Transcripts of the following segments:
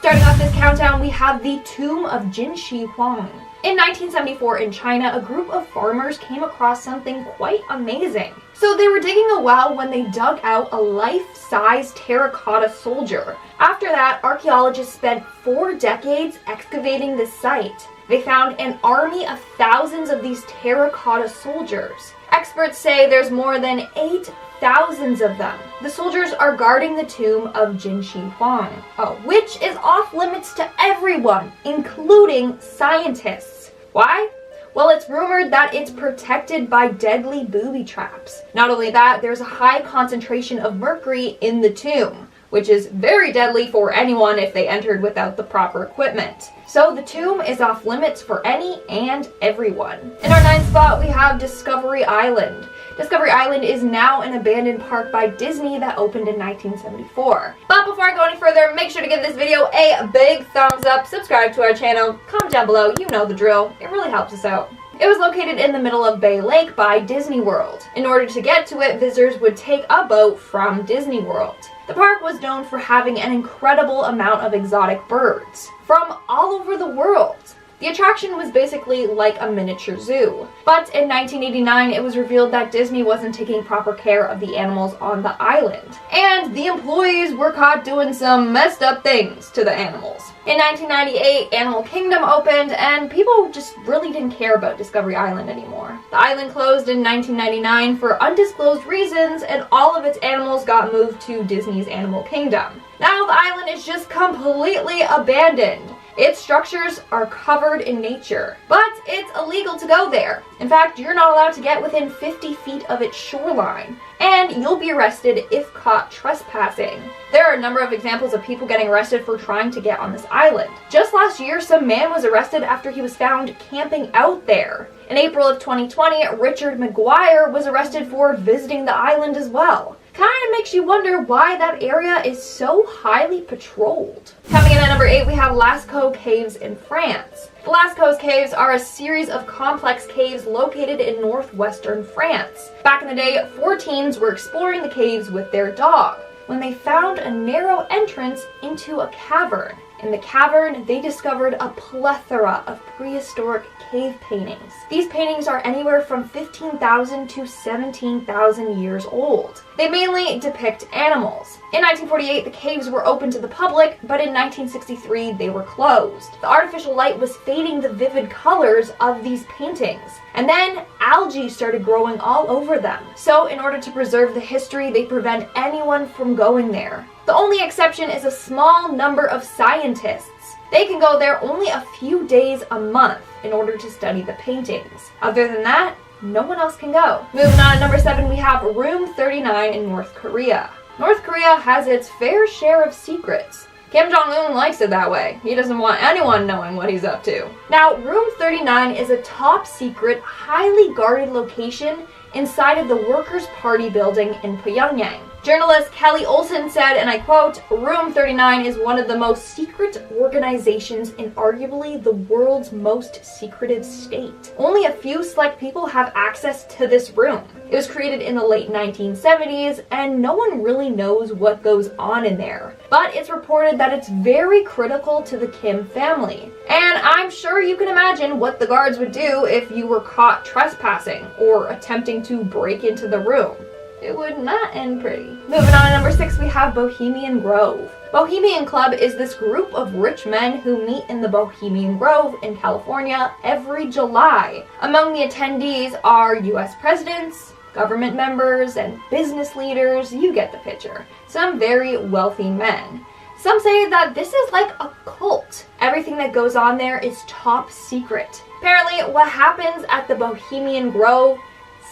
Starting off this countdown, we have the tomb of Jinshi Huang. In 1974 in China, a group of farmers came across something quite amazing. So they were digging a well when they dug out a life-size terracotta soldier. After that, archaeologists spent 4 decades excavating the site. They found an army of thousands of these terracotta soldiers. Experts say there's more than 8,000 of them. The soldiers are guarding the tomb of Jinshi Huang, which is off limits to everyone, including scientists. Why? Well, it's rumored that it's protected by deadly booby traps. Not only that, there's a high concentration of mercury in the tomb, which is very deadly for anyone if they entered without the proper equipment. So the tomb is off limits for any and everyone. In our 9th spot, we have Discovery Island. Discovery Island is now an abandoned park by Disney that opened in 1974. But before I go any further, make sure to give this video a big thumbs up, subscribe to our channel, comment down below, you know the drill. It really helps us out. It was located in the middle of Bay Lake by Disney World. In order to get to it, visitors would take a boat from Disney World. The park was known for having an incredible amount of exotic birds from all over the world. The attraction was basically like a miniature zoo. But in 1989, it was revealed that Disney wasn't taking proper care of the animals on the island. And the employees were caught doing some messed up things to the animals. In 1998, Animal Kingdom opened, and people just really didn't care about Discovery Island anymore. The island closed in 1999 for undisclosed reasons, and all of its animals got moved to Disney's Animal Kingdom. Now the island is just completely abandoned. Its structures are covered in nature, but it's illegal to go there. In fact, you're not allowed to get within 50 feet of its shoreline, and you'll be arrested if caught trespassing. There are a number of examples of people getting arrested for trying to get on this island. Just last year, some man was arrested after he was found camping out there. In April of 2020, Richard McGuire was arrested for visiting the island as well. Kind of makes you wonder why that area is so highly patrolled. Coming in at number 8, we have Lascaux Caves in France. The Lascaux Caves are a series of complex caves located in northwestern France. Back in the day, 4 teens were exploring the caves with their dog when they found a narrow entrance into a cavern. In the cavern, they discovered a plethora of prehistoric cave paintings. These paintings are anywhere from 15,000 to 17,000 years old. They mainly depict animals. In 1948, the caves were open to the public, but in 1963, they were closed. The artificial light was fading the vivid colors of these paintings. And then algae started growing all over them. So in order to preserve the history, they prevent anyone from going there. The only exception is a small number of scientists. They can go there only a few days a month in order to study the paintings. Other than that, no one else can go. Moving on to number 7, we have Room 39 in North Korea. North Korea has its fair share of secrets. Kim Jong-un likes it that way. He doesn't want anyone knowing what he's up to. Now, Room 39 is a top secret, highly guarded location inside of the Workers' Party building in Pyongyang. Journalist Kelly Olsen said, and I quote, "Room 39 is one of the most secret organizations in arguably the world's most secretive state. Only a few select people have access to this room. It was created in the late 1970s, and no one really knows what goes on in there. But it's reported that it's very critical to the Kim family. And I'm sure you can imagine what the guards would do if you were caught trespassing or attempting to break into the room. It would not end pretty." Moving on to number 6, we have Bohemian Grove. Bohemian Club is this group of rich men who meet in the Bohemian Grove in California every July. Among the attendees are US presidents, government members, and business leaders. You get the picture. Some very wealthy men. Some say that this is like a cult. Everything that goes on there is top secret. Apparently, what happens at the Bohemian Grove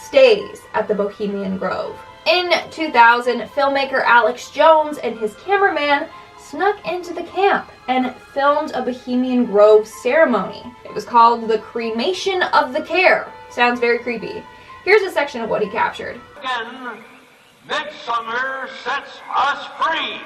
stays at the Bohemian Grove. In 2000, filmmaker Alex Jones and his cameraman snuck into the camp and filmed a Bohemian Grove ceremony. It was called the Cremation of the Care. Sounds very creepy. Here's a section of what he captured. Again, midsummer sets us free.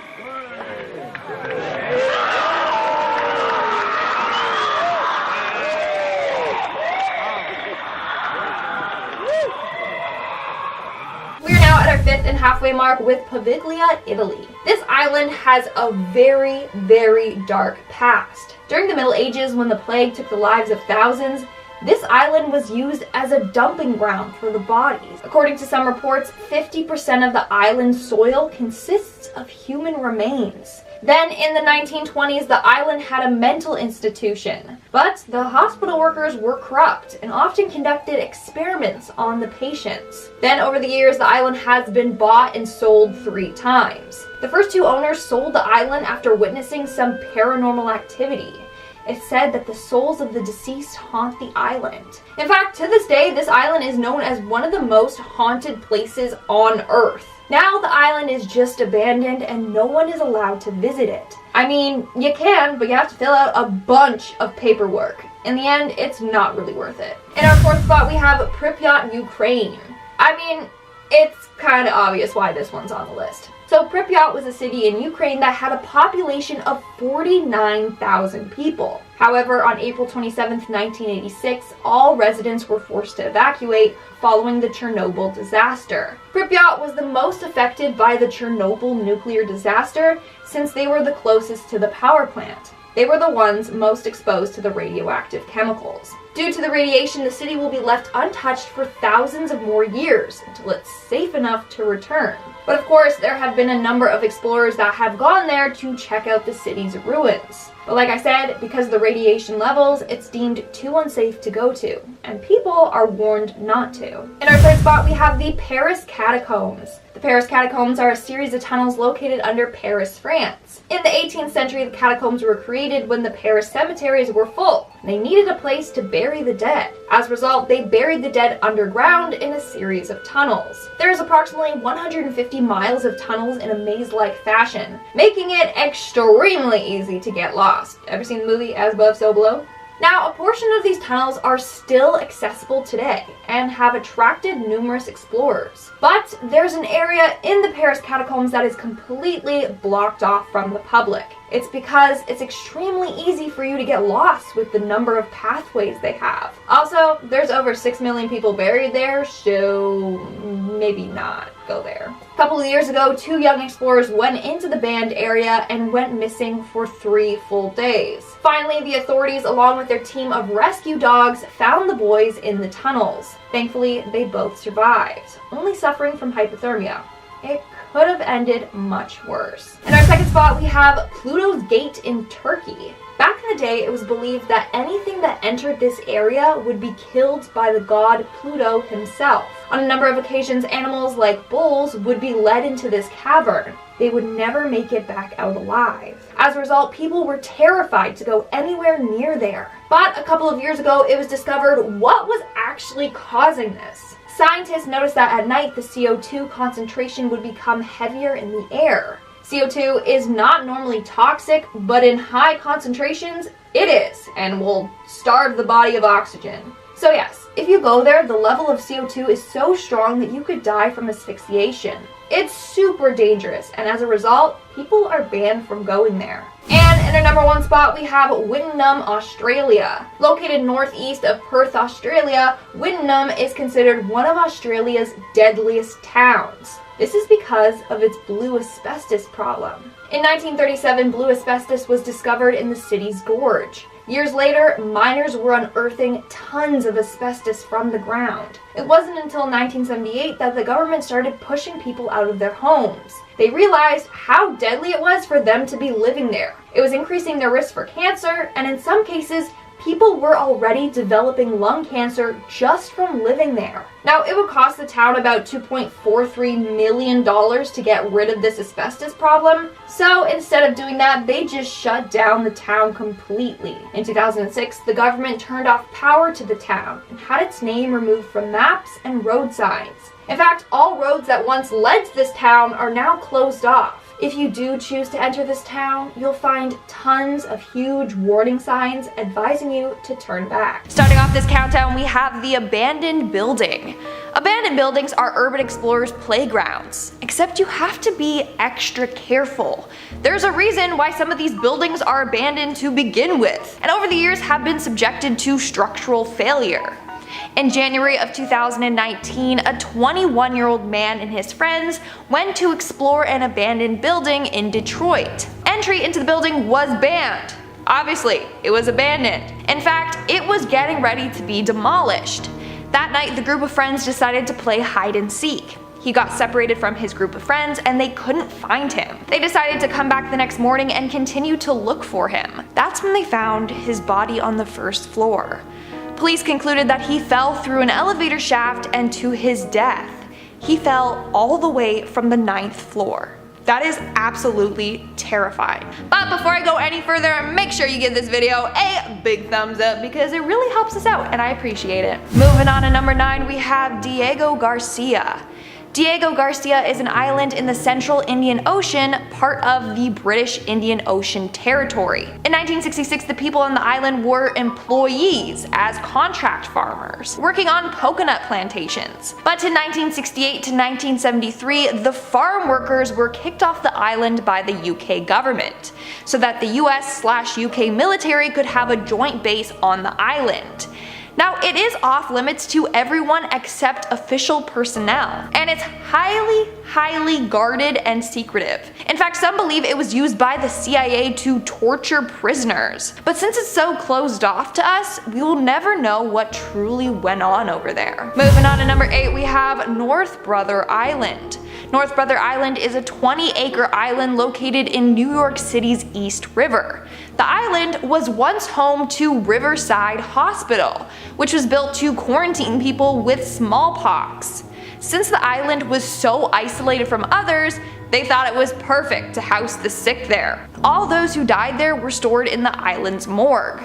fifth and halfway mark with Paviglia, Italy. This island has a very, very dark past. During the Middle Ages, when the plague took the lives of thousands, this island was used as a dumping ground for the bodies. According to some reports, 50% of the island's soil consists of human remains. Then in the 1920s, the island had a mental institution, but the hospital workers were corrupt and often conducted experiments on the patients. Then over the years, the island has been bought and sold 3 times. The first 2 owners sold the island after witnessing some paranormal activity. It's said that the souls of the deceased haunt the island. In fact, to this day, this island is known as one of the most haunted places on Earth. Now the island is just abandoned and no one is allowed to visit it. I mean, you can, but you have to fill out a bunch of paperwork. In the end, it's not really worth it. In our 4th spot, we have Pripyat, Ukraine. I mean, it's kind of obvious why this one's on the list. So Pripyat was a city in Ukraine that had a population of 49,000 people. However, on April 27, 1986, all residents were forced to evacuate following the Chernobyl disaster. Pripyat was the most affected by the Chernobyl nuclear disaster since they were the closest to the power plant. They were the ones most exposed to the radioactive chemicals. Due to the radiation, the city will be left untouched for thousands of more years until it's safe enough to return. But of course, there have been a number of explorers that have gone there to check out the city's ruins. But like I said, because of the radiation levels, it's deemed too unsafe to go to, and people are warned not to. In our 3rd spot, we have the Paris Catacombs. The Paris Catacombs are a series of tunnels located under Paris, France. In the 18th century, the catacombs were created when the Paris cemeteries were full. They needed a place to bury the dead. As a result, they buried the dead underground in a series of tunnels. There is approximately 150 miles of tunnels in a maze-like fashion, making it extremely easy to get lost. Ever seen the movie As Above, So Below? Now, a portion of these tunnels are still accessible today and have attracted numerous explorers. But there's an area in the Paris catacombs that is completely blocked off from the public. It's because it's extremely easy for you to get lost with the number of pathways they have. Also, there's over 6 million people buried there, so maybe not go there. A couple of years ago, 2 young explorers went into the banned area and went missing for 3 full days. Finally, the authorities, along with their team of rescue dogs, found the boys in the tunnels. Thankfully, they both survived, only suffering from hypothermia. It could have ended much worse. In our 2nd spot, we have Pluto's Gate in Turkey. Back in the day, it was believed that anything that entered this area would be killed by the god Pluto himself. On a number of occasions, animals like bulls would be led into this cavern. They would never make it back out alive. As a result, people were terrified to go anywhere near there. But a couple of years ago, it was discovered what was actually causing this. Scientists noticed that at night, the CO2 concentration would become heavier in the air. CO2 is not normally toxic, but in high concentrations, it is, and will starve the body of oxygen. So yes, if you go there, the level of CO2 is so strong that you could die from asphyxiation. It's super dangerous, and as a result, people are banned from going there. And in our number 1 spot, we have Wittenoom, Australia. Located northeast of Perth, Australia, Wittenoom is considered one of Australia's deadliest towns. This is because of its blue asbestos problem. In 1937, blue asbestos was discovered in the city's gorge. Years later, miners were unearthing tons of asbestos from the ground. It wasn't until 1978 that the government started pushing people out of their homes. They realized how deadly it was for them to be living there. It was increasing their risk for cancer, and in some cases, people were already developing lung cancer just from living there. Now, it would cost the town about $2.43 million to get rid of this asbestos problem, so instead of doing that, they just shut down the town completely. In 2006, the government turned off power to the town and had its name removed from maps and road signs. In fact, all roads that once led to this town are now closed off. If you do choose to enter this town, you'll find tons of huge warning signs advising you to turn back. Starting off this countdown, we have the abandoned building. Abandoned buildings are urban explorers' playgrounds, except you have to be extra careful. There's a reason why some of these buildings are abandoned to begin with, and over the years have been subjected to structural failure. In January of 2019, a 21-year-old man and his friends went to explore an abandoned building in Detroit. Entry into the building was banned. Obviously, it was abandoned. In fact, it was getting ready to be demolished. That night, the group of friends decided to play hide and seek. He got separated from his group of friends and they couldn't find him. They decided to come back the next morning and continue to look for him. That's when they found his body on the first floor. Police concluded that he fell through an elevator shaft and to his death. He fell all the way from the 9th floor. That is absolutely terrifying. But before I go any further, make sure you give this video a big thumbs up because it really helps us out and I appreciate it. Moving on to number 9, we have Diego Garcia. Diego Garcia is an island in the central Indian Ocean, part of the British Indian Ocean Territory. In 1966, the people on the island were employees as contract farmers, working on coconut plantations. But in 1968 to 1973, the farm workers were kicked off the island by the UK government, so that the US/UK military could have a joint base on the island. Now, it is off limits to everyone except official personnel, and it's highly guarded and secretive. In fact, some believe it was used by the CIA to torture prisoners. But since it's so closed off to us, we will never know what truly went on over there. Moving on to number 8, we have North Brother Island. North Brother Island is a 20-acre island located in New York City's East River. The island was once home to Riverside Hospital, which was built to quarantine people with smallpox. Since the island was so isolated from others, they thought it was perfect to house the sick there. All those who died there were stored in the island's morgue.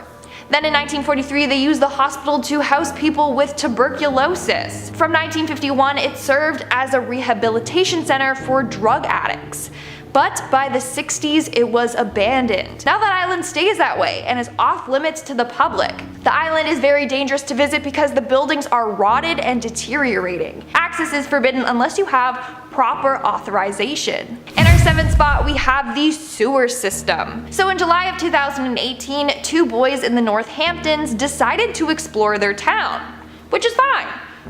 Then in 1943, they used the hospital to house people with tuberculosis. From 1951, it served as a rehabilitation center for drug addicts. But by the 60s, it was abandoned. Now that island stays that way and is off limits to the public. The island is very dangerous to visit because the buildings are rotted and deteriorating. Access is forbidden unless you have proper authorization. In our 7th spot, we have the sewer system. So in July of 2018, 2 boys in the Northamptons decided to explore their town, which is fine.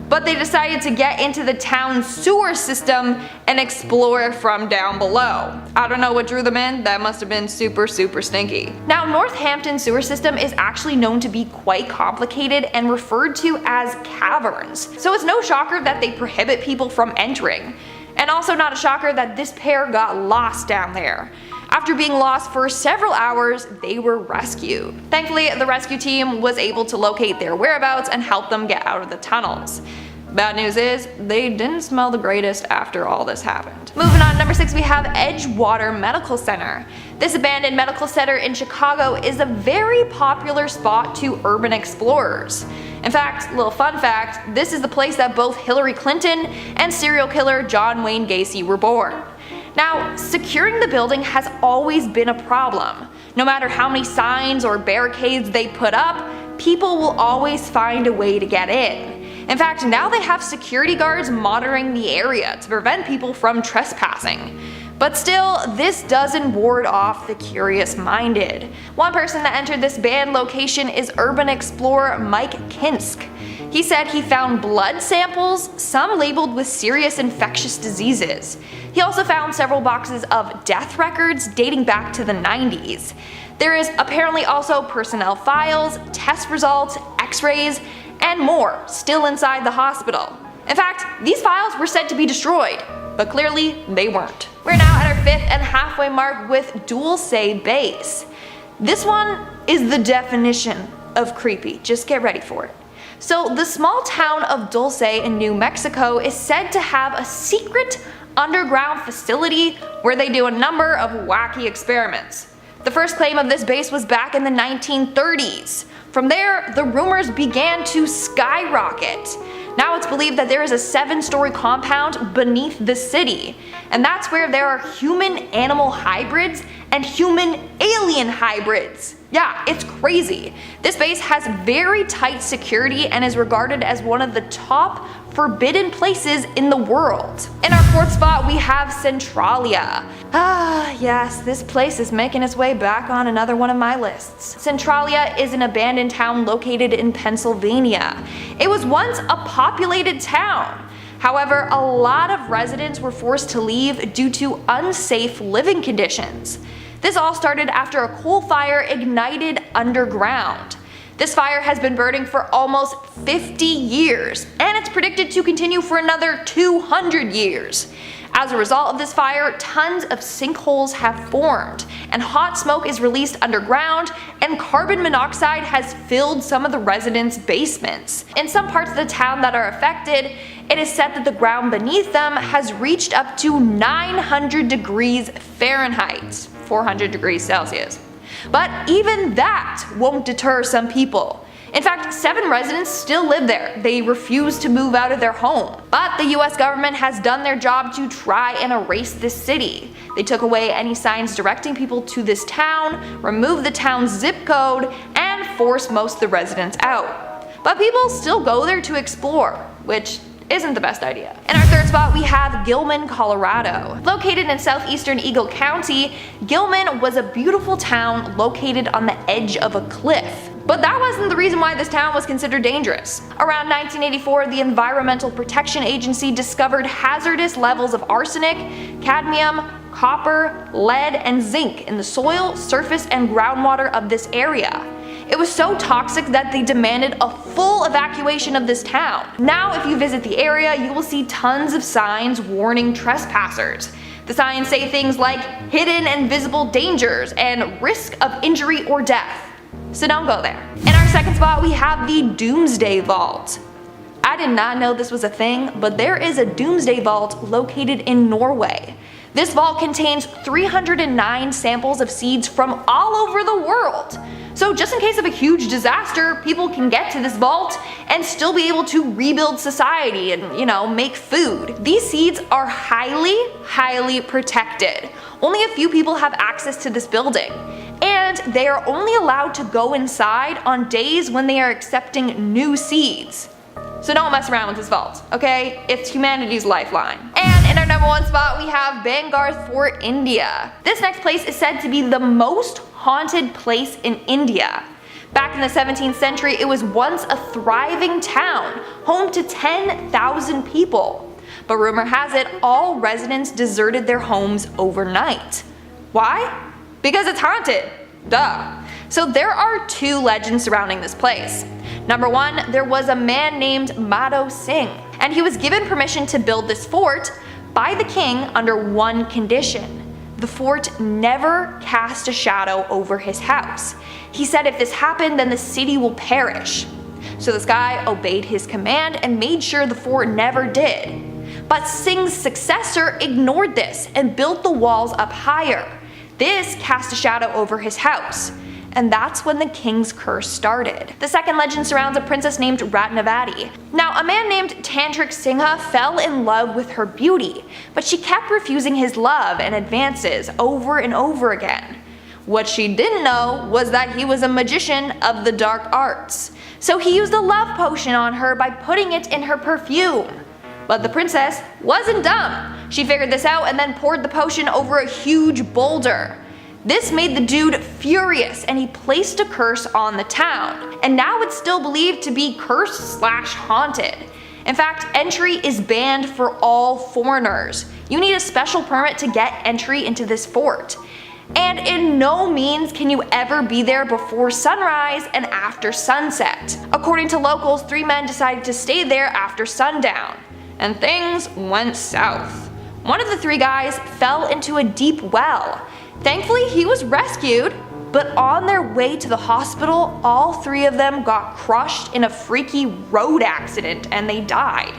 But they decided to get into the town's sewer system and explore from down below. I don't know what drew them in, that must have been super stinky. Now, Northampton sewer system is actually known to be quite complicated and referred to as caverns. So it's no shocker that they prohibit people from entering. And also not a shocker that this pair got lost down there. After being lost for several hours, they were rescued. Thankfully, the rescue team was able to locate their whereabouts and help them get out of the tunnels. Bad news is, they didn't smell the greatest after all this happened. Moving on, number 6, we have Edgewater Medical Center. This abandoned medical center in Chicago is a very popular spot to urban explorers. In fact, little fun fact, this is the place that both Hillary Clinton and serial killer John Wayne Gacy were born. Now, securing the building has always been a problem. No matter how many signs or barricades they put up, people will always find a way to get in. In fact, now they have security guards monitoring the area to prevent people from trespassing. But still, this doesn't ward off the curious-minded. One person that entered this banned location is urban explorer Mike Kinsk. He said he found blood samples, some labeled with serious infectious diseases. He also found several boxes of death records dating back to the 90s. There is apparently also personnel files, test results, x-rays, and more still inside the hospital. In fact, these files were said to be destroyed, but clearly they weren't. We're now at our 5th and halfway mark with Dulce Base. This one is the definition of creepy, just get ready for it. So the small town of Dulce in New Mexico is said to have a secret underground facility where they do a number of wacky experiments. The first claim of this base was back in the 1930s. From there, the rumors began to skyrocket. Now it's believed that there is a 7-story compound beneath the city, and that's where there are human-animal hybrids and human-alien hybrids. Yeah, it's crazy. This base has very tight security and is regarded as one of the top forbidden places in the world. In our 4th spot, we have Centralia. Ah, yes, this place is making its way back on another one of my lists. Centralia is an abandoned town located in Pennsylvania. It was once a populated town. However, a lot of residents were forced to leave due to unsafe living conditions. This all started after a coal fire ignited underground. This fire has been burning for almost 50 years, and it's predicted to continue for another 200 years. As a result of this fire, tons of sinkholes have formed, and hot smoke is released underground, and carbon monoxide has filled some of the residents' basements. In some parts of the town that are affected, it is said that the ground beneath them has reached up to 900 degrees Fahrenheit, 400 degrees Celsius. But even that won't deter some people. In fact, 7 residents still live there. They refuse to move out of their home. But the US government has done their job to try and erase this city. They took away any signs directing people to this town, removed the town's zip code, and forced most of the residents out. But people still go there to explore, which isn't the best idea. In our 3rd spot, we have Gilman, Colorado. Located in southeastern Eagle County, Gilman was a beautiful town located on the edge of a cliff. But that wasn't the reason why this town was considered dangerous. Around 1984, the Environmental Protection Agency discovered hazardous levels of arsenic, cadmium, copper, lead, and zinc in the soil, surface, and groundwater of this area. It was so toxic that they demanded a full evacuation of this town. Now, if you visit the area, you will see tons of signs warning trespassers. The signs say things like hidden and visible dangers and risk of injury or death. So don't go there. In our 2nd spot, we have the Doomsday Vault. I did not know this was a thing, but there is a Doomsday Vault located in Norway. This vault contains 309 samples of seeds from all over the world. So just in case of a huge disaster, people can get to this vault and still be able to rebuild society and, make food. These seeds are highly protected. Only a few people have access to this building. And they are only allowed to go inside on days when they are accepting new seeds. So don't mess around with this vault, okay? It's humanity's lifeline. And in our number 1 spot, we have Bangalore Fort, India. This next place is said to be the most haunted place in India. Back in the 17th century, it was once a thriving town, home to 10,000 people. But rumor has it, all residents deserted their homes overnight. Why? Because it's haunted. Duh. So there are 2 legends surrounding this place. Number 1, there was a man named Madho Singh, and he was given permission to build this fort by the king under one condition. The fort never cast a shadow over his house. He said if this happened, then the city will perish. So this guy obeyed his command and made sure the fort never did. But Singh's successor ignored this and built the walls up higher. This cast a shadow over his house. And that's when the king's curse started. The second legend surrounds a princess named Ratnavati. Now, a man named Tantrik Singha fell in love with her beauty, but she kept refusing his love and advances over and over again. What she didn't know was that he was a magician of the dark arts. So he used a love potion on her by putting it in her perfume. But the princess wasn't dumb. She figured this out and then poured the potion over a huge boulder. This made the dude furious and he placed a curse on the town. And now it's still believed to be cursed/haunted. In fact, entry is banned for all foreigners. You need a special permit to get entry into this fort. And in no means can you ever be there before sunrise and after sunset. According to locals, 3 men decided to stay there after sundown. And things went south. One of the 3 guys fell into a deep well. Thankfully, he was rescued, but on their way to the hospital, all 3 of them got crushed in a freaky road accident and they died.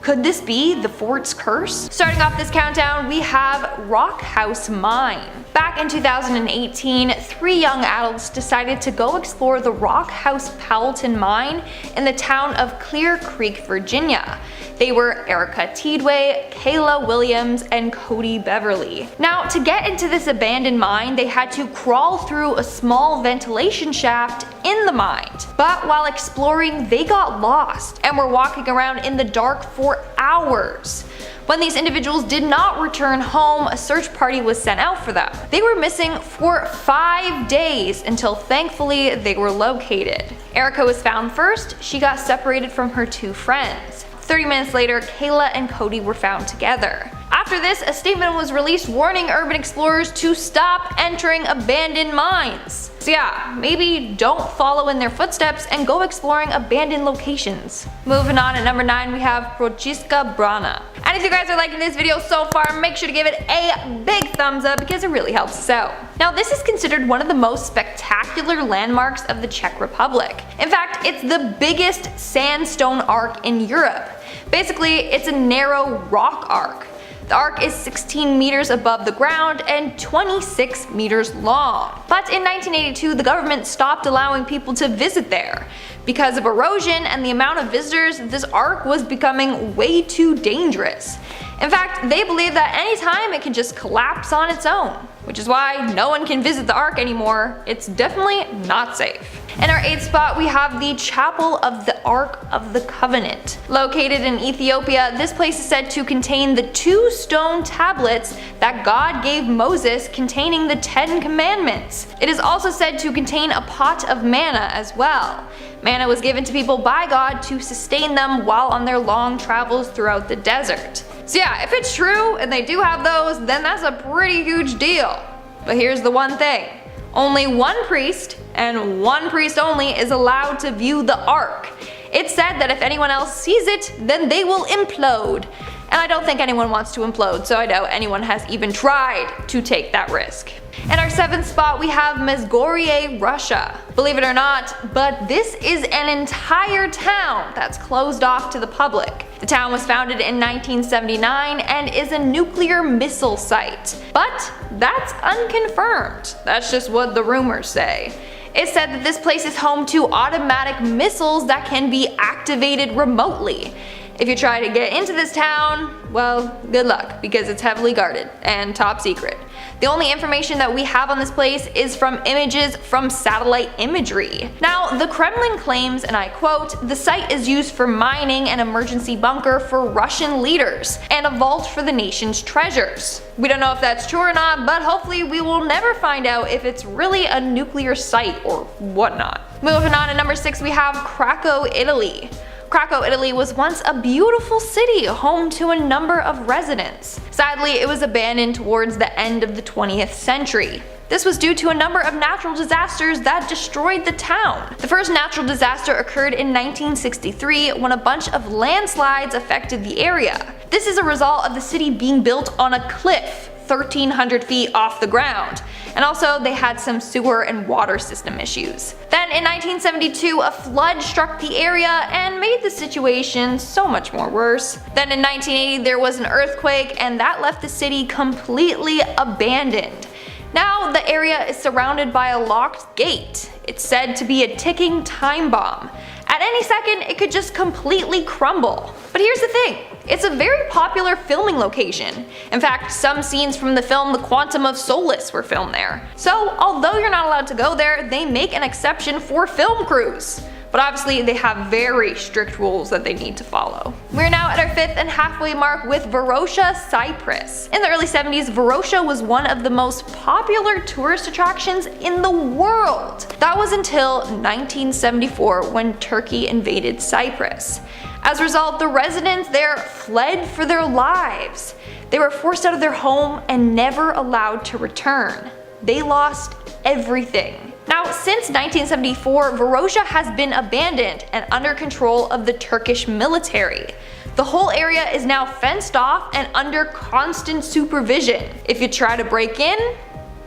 Could this be the fort's curse? Starting off this countdown, we have Rock House Mine. Back in 2018, 3 young adults decided to go explore the Rock House Powellton mine in the town of Clear Creek, Virginia. They were Erica Tidway, Kayla Williams, and Cody Beverly. Now, to get into this abandoned mine, they had to crawl through a small ventilation shaft in the mine. But while exploring, they got lost and were walking around in the dark for hours. When these individuals did not return home, a search party was sent out for them. They were missing for 5 days until thankfully they were located. Erica was found first. She got separated from her 2 friends. 30 minutes later, Kayla and Cody were found together. After this, a statement was released warning urban explorers to stop entering abandoned mines. So yeah, maybe don't follow in their footsteps and go exploring abandoned locations. Moving on, at number 9 we have Prochiska Brana. And if you guys are liking this video so far, make sure to give it a big thumbs up because it really helps us out. Now, this is considered one of the most spectacular landmarks of the Czech Republic. In fact, it's the biggest sandstone arc in Europe. Basically, it's a narrow rock arc. The arc is 16 meters above the ground and 26 meters long. But in 1982, the government stopped allowing people to visit there. Because of erosion and the amount of visitors, this arc was becoming way too dangerous. In fact, they believe that anytime it can just collapse on its own, which is why no one can visit the ark anymore. It's definitely not safe. In our 8th spot, we have the Chapel of the Ark of the Covenant. Located in Ethiopia, this place is said to contain the 2 stone tablets that God gave Moses containing the 10 Commandments. It is also said to contain a pot of manna as well. Manna was given to people by God to sustain them while on their long travels throughout the desert. So yeah, if it's true and they do have those, then that's a pretty huge deal. But here's the one thing. Only one priest, and one priest only, is allowed to view the ark. It's said that if anyone else sees it, then they will implode. And I don't think anyone wants to implode, so I doubt anyone has even tried to take that risk. In our 7th spot, we have Mezgorye, Russia. Believe it or not, but this is an entire town that's closed off to the public. The town was founded in 1979 and is a nuclear missile site. But that's unconfirmed. That's just what the rumors say. It's said that this place is home to automatic missiles that can be activated remotely. If you try to get into this town, well, good luck, because it's heavily guarded and top secret. The only information that we have on this place is from images from satellite imagery. Now, the Kremlin claims, and I quote, "The site is used for mining, an emergency bunker for Russian leaders, and a vault for the nation's treasures." We don't know if that's true or not, but hopefully we will never find out if it's really a nuclear site or whatnot. Moving on, at number 6 we have Krakow, Italy. Krakow, Italy was once a beautiful city, home to a number of residents. Sadly, it was abandoned towards the end of the 20th century. This was due to a number of natural disasters that destroyed the town. The first natural disaster occurred in 1963 when a bunch of landslides affected the area. This is a result of the city being built on a cliff 1,300 feet off the ground. And also they had some sewer and water system issues. Then in 1972, a flood struck the area and made the situation so much more worse. Then in 1980 there was an earthquake and that left the city completely abandoned. Now the area is surrounded by a locked gate. It's said to be a ticking time bomb. At any second, it could just completely crumble. But here's the thing, it's a very popular filming location. In fact, some scenes from the film The Quantum of Solace were filmed there. So although you're not allowed to go there, they make an exception for film crews. But obviously they have very strict rules that they need to follow. We're now at our 5th and halfway mark with Varosha, Cyprus. In the early 70s, Varosha was one of the most popular tourist attractions in the world. That was until 1974 when Turkey invaded Cyprus. As a result, the residents there fled for their lives. They were forced out of their home and never allowed to return. They lost everything. Now, since 1974, Varosha has been abandoned and under control of the Turkish military. The whole area is now fenced off and under constant supervision. If you try to break in,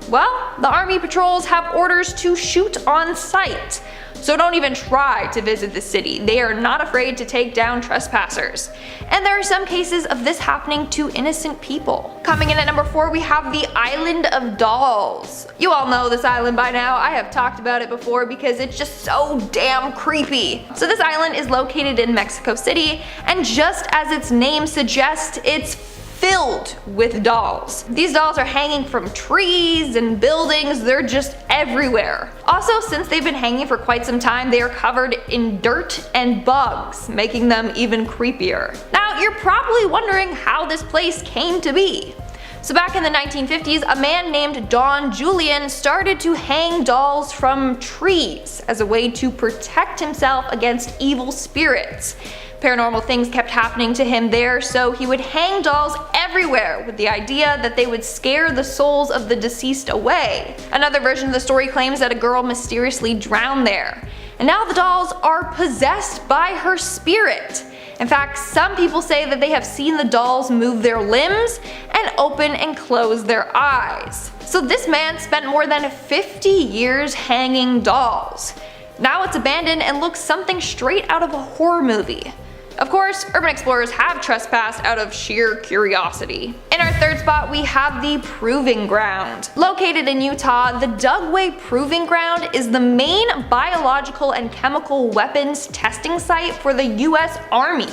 well, the army patrols have orders to shoot on sight. So don't even try to visit the city. They are not afraid to take down trespassers. And there are some cases of this happening to innocent people. Coming in at number 4, we have the Island of Dolls. You all know this island by now. I have talked about it before because it's just so damn creepy. So this island is located in Mexico City, and just as its name suggests, it's filled with dolls. These dolls are hanging from trees and buildings, they're just everywhere. Also, since they've been hanging for quite some time, they are covered in dirt and bugs, making them even creepier. Now, you're probably wondering how this place came to be. So back in the 1950s, a man named Don Julian started to hang dolls from trees as a way to protect himself against evil spirits. Paranormal things kept happening to him there, so he would hang dolls everywhere with the idea that they would scare the souls of the deceased away. Another version of the story claims that a girl mysteriously drowned there, and now the dolls are possessed by her spirit. In fact, some people say that they have seen the dolls move their limbs and open and close their eyes. So this man spent more than 50 years hanging dolls. Now it's abandoned and looks something straight out of a horror movie. Of course, urban explorers have trespassed out of sheer curiosity. In our third spot, we have the Proving Ground. Located in Utah, the Dugway Proving Ground is the main biological and chemical weapons testing site for the US Army.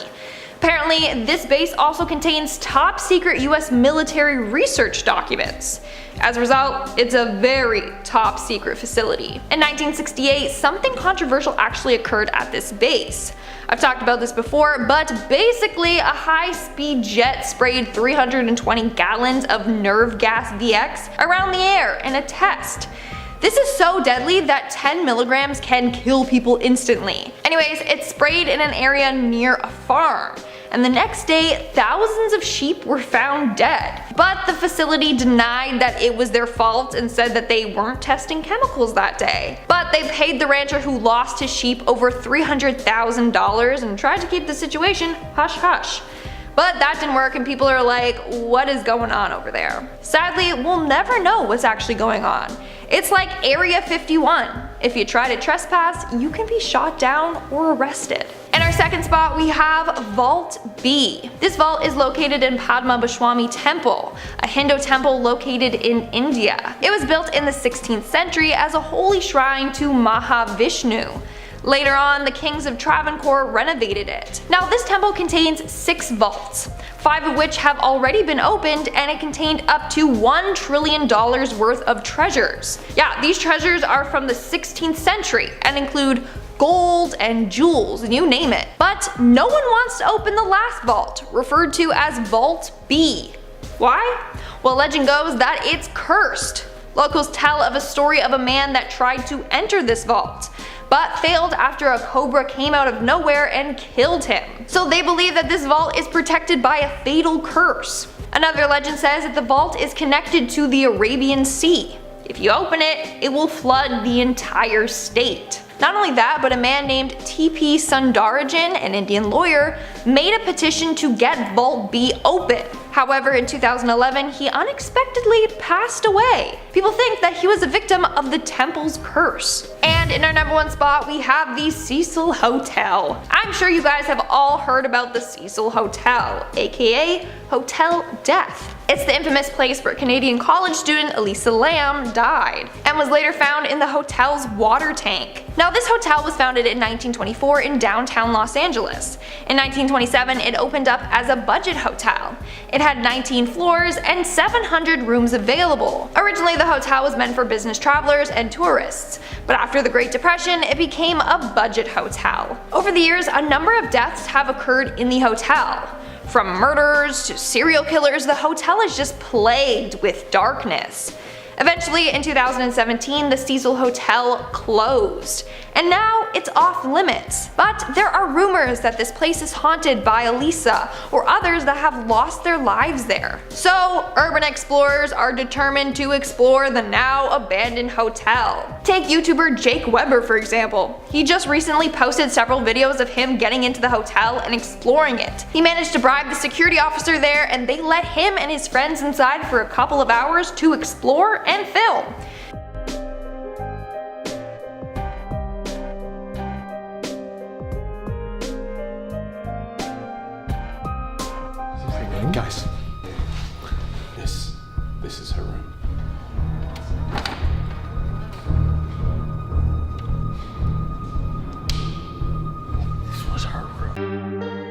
Apparently, this base also contains top secret US military research documents. As a result, it's a very top secret facility. In 1968, something controversial actually occurred at this base. I've talked about this before, but basically a high-speed jet sprayed 320 gallons of nerve gas VX around the air in a test. This is so deadly that 10 milligrams can kill people instantly. Anyways, it sprayed in an area near a farm, and the next day thousands of sheep were found dead. But the facility denied that it was their fault and said that they weren't testing chemicals that day. But they paid the rancher who lost his sheep over $300,000 and tried to keep the situation hush hush. But that didn't work, and people are like, what is going on over there? Sadly, we'll never know what's actually going on. It's like Area 51. If you try to trespass, you can be shot down or arrested. In our second spot, we have Vault B. This vault is located in Padma Temple, a Hindu temple located in India. It was built in the 16th century as a holy shrine to Mahavishnu. Later on, the kings of Travancore renovated it. Now, this temple contains 6 vaults, 5 of which have already been opened, and it contained up to $1 trillion worth of treasures. Yeah, these treasures are from the 16th century and include gold and jewels, and you name it. But no one wants to open the last vault, referred to as Vault B. Why? Well, legend goes that it's cursed. Locals tell of a story of a man that tried to enter this vault, but failed after a cobra came out of nowhere and killed him. So they believe that this vault is protected by a fatal curse. Another legend says that the vault is connected to the Arabian Sea. If you open it, it will flood the entire state. Not only that, but a man named T.P. Sundarajan, an Indian lawyer, made a petition to get Vault B open. However, in 2011, he unexpectedly passed away. People think that he was a victim of the temple's curse. And in our number 1 spot, we have the Cecil Hotel. I'm sure you guys have all heard about the Cecil Hotel, aka Hotel Death. It's the infamous place where Canadian college student Elisa Lam died, and was later found in the hotel's water tank. Now, this hotel was founded in 1924 in downtown Los Angeles. In 1927, it opened up as a budget hotel. It had 19 floors and 700 rooms available. Originally, the hotel was meant for business travelers and tourists, but after the Great Depression, it became a budget hotel. Over the years, a number of deaths have occurred in the hotel. From murders to serial killers, the hotel is just plagued with darkness. Eventually, in 2017, the Cecil Hotel closed, and now it's off limits. But there are rumors that this place is haunted by Elisa or others that have lost their lives there. So, urban explorers are determined to explore the now abandoned hotel. Take YouTuber Jake Weber for example. He just recently posted several videos of him getting into the hotel and exploring it. He managed to bribe the security officer there, and they let him and his friends inside for a couple of hours to explore and film. Guys, this is her room. This was her room.